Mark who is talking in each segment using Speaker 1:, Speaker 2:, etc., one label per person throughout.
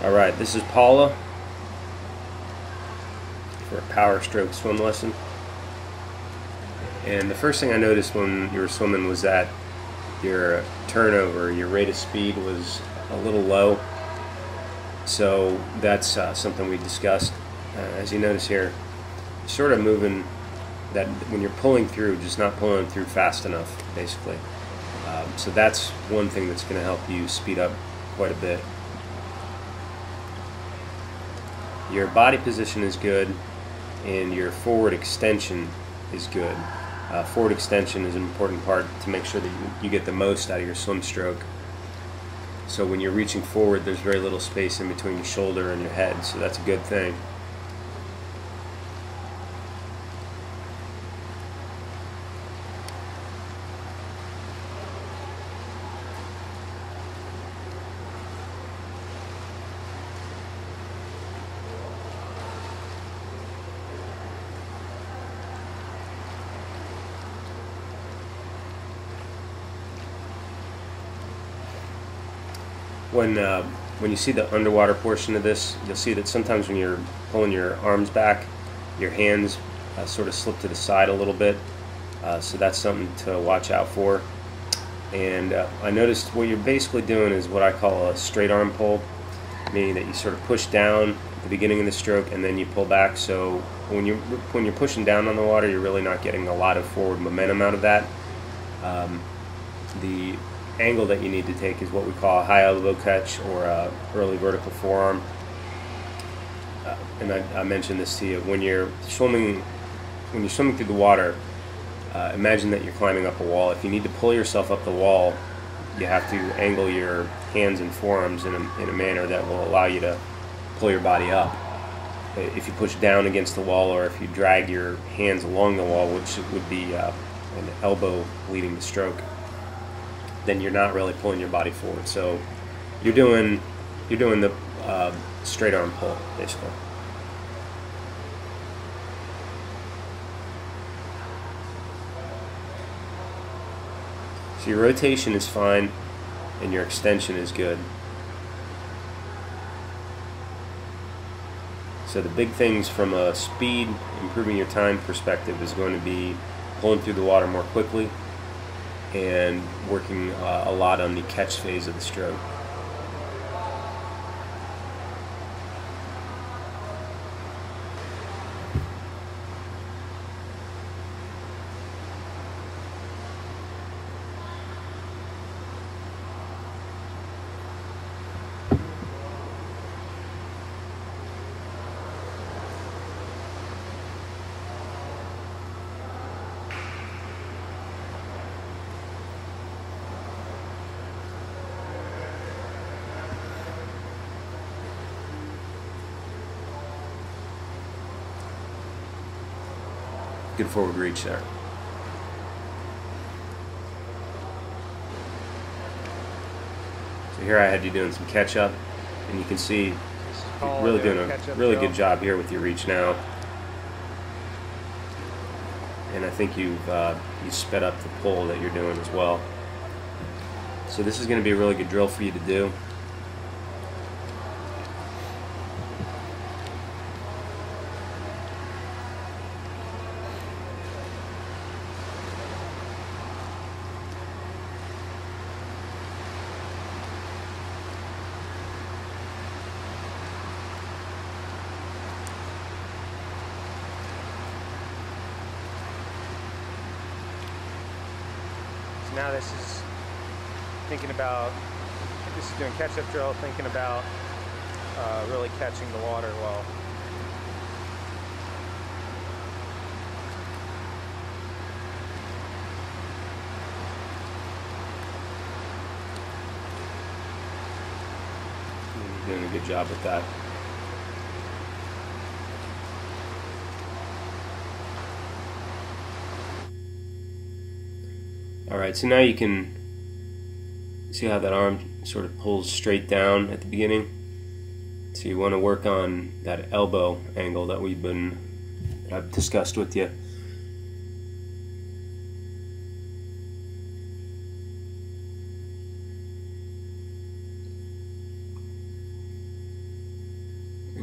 Speaker 1: Alright, this is Paula for a Powerstroke swim lesson. And the first thing I noticed when you were swimming was that your turnover, your rate of speed was a little low. So that's something we discussed. As you notice here, you're sort of moving that when you're pulling through, just not pulling through fast enough, basically. So that's one thing that's going to help you speed up quite a bit. Your body position is good, and your forward extension is good. Forward extension is an important part to make sure that you get the most out of your swim stroke. So when you're reaching forward, there's very little space in between your shoulder and your head, so that's a good thing. When you see the underwater portion of this, you'll see that sometimes when you're pulling your arms back, your hands sort of slip to the side a little bit. So that's something to watch out for. And I noticed what you're basically doing is what I call a straight arm pull, meaning that you sort of push down at the beginning of the stroke and then you pull back. So when you're pushing down on the water, you're really not getting a lot of forward momentum out of that. The angle that you need to take is what we call a high elbow catch or a early vertical forearm. And I mentioned this to you when you're swimming through the water. Imagine that you're climbing up a wall. If you need to pull yourself up the wall, you have to angle your hands and forearms in a manner that will allow you to pull your body up. If you push down against the wall, or if you drag your hands along the wall, which would be an elbow leading the stroke, then you're not really pulling your body forward. So you're doing the straight arm pull, basically. So your rotation is fine and your extension is good. So the big things from a speed, improving your time perspective is going to be pulling through the water more quickly and working a lot on the catch phase of the stroke. Good forward reach there. So here I had you doing some catch up, and you can see you're really doing a really good job here with your reach now. And I think you sped up the pull that you're doing as well. So this is going to be a really good drill for you to do.
Speaker 2: Now this is doing catch-up drill, thinking about really catching the water well.
Speaker 1: You're doing a good job with that. Alright, so now you can see how that arm sort of pulls straight down at the beginning. So you want to work on that elbow angle that I've discussed with you.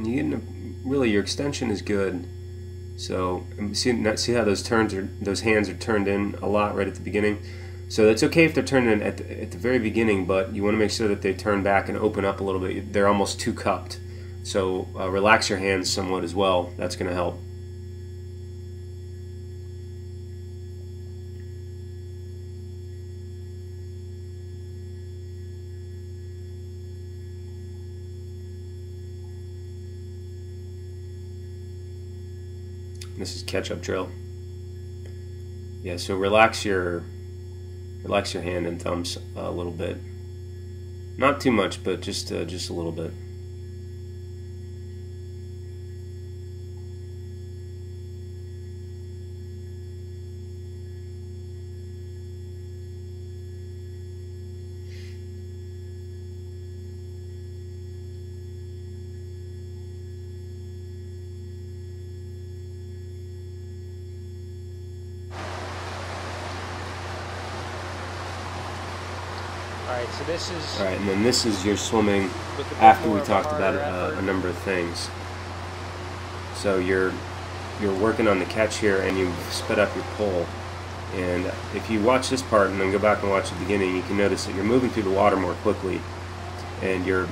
Speaker 1: you get really, your extension is good. So see how those hands are turned in a lot right at the beginning. So it's okay if they're turned in at the very beginning, but you want to make sure that they turn back and open up a little bit. They're almost too cupped. So relax your hands somewhat as well. That's going to help. This is catch-up drill. Yeah, so relax your hand and thumbs a little bit. Not too much, but just a little bit.
Speaker 2: Alright, so this is...
Speaker 1: Alright, and then this is your swimming after we talked about a number of things. So you're working on the catch here, and you've sped up your pull. And if you watch this part and then go back and watch the beginning, you can notice that you're moving through the water more quickly, and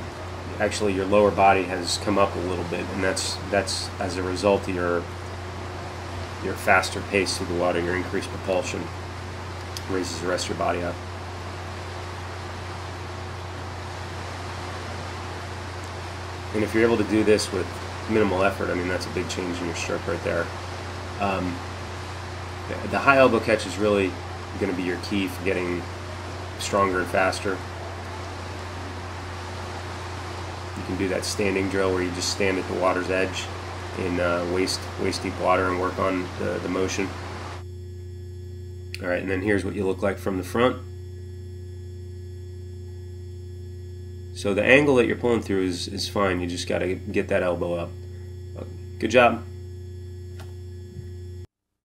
Speaker 1: actually your lower body has come up a little bit, and that's as a result of your faster pace through the water. Your increased propulsion raises the rest of your body up. And if you're able to do this with minimal effort, I mean, that's a big change in your stroke right there. The high elbow catch is really going to be your key for getting stronger and faster. You can do that standing drill where you just stand at the water's edge in waist deep water and work on the motion. Alright, and then here's what you look like from the front. So the angle that you're pulling through is fine. You just got to get that elbow up. Good job.